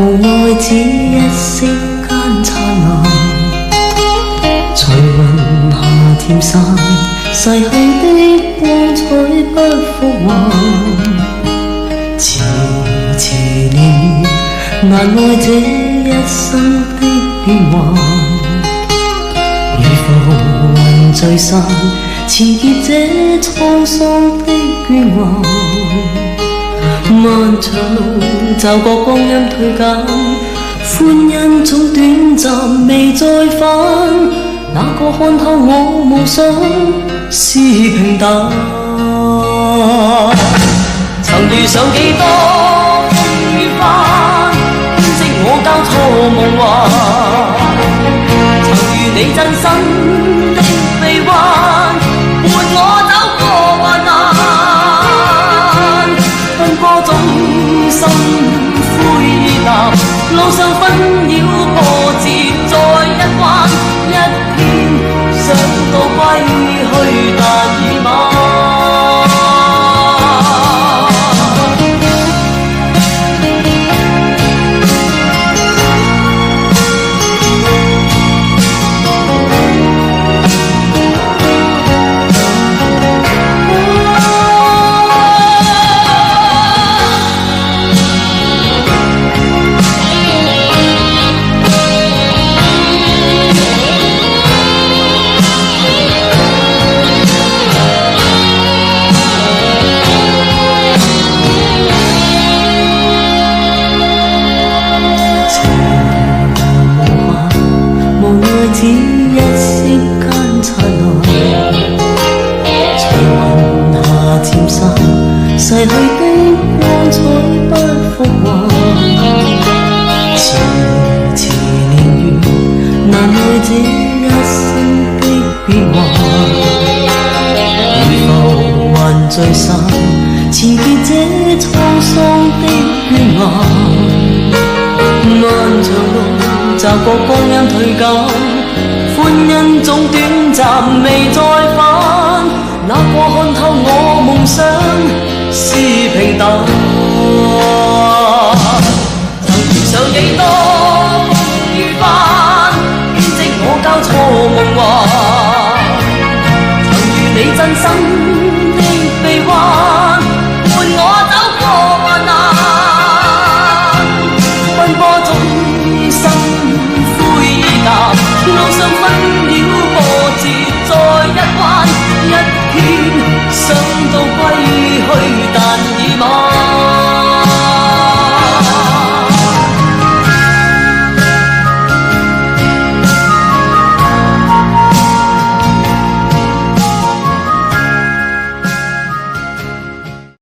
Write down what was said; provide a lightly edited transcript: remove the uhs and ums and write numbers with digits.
無奈只一息間燦爛，隨雲霞漸散，逝去的光彩不復還。遲遲年月，難愛這一生的變幻。如浮雲聚散，纏結這滄桑的倦顏。漫長路，驟覺光陰退減，歡欣總短暫未再返。哪個看透我夢想是平淡？曾遇上幾多風雨翻，編織我交錯夢幻。曾遇你真心的臂彎，伴我走過患難。奔波中心灰淡，路上紛擾波折再一彎，一天想到歸去但已晚。只一息間燦爛，隨雲霞漸散，逝去的光彩不復還。遲遲年月，難耐這一生的變幻。如浮雲聚散，纏結這滄桑的倦顏。漫長路，驟覺光陰退減，歡欣總短暫未再返。哪個看透我夢想是平淡？曾遇上幾多風雨翻，編織我交錯夢幻。曾遇你真心的臂彎，伴我走過患難。奔波中心灰淡，路上紛擾波折再一彎，一天想到歸去。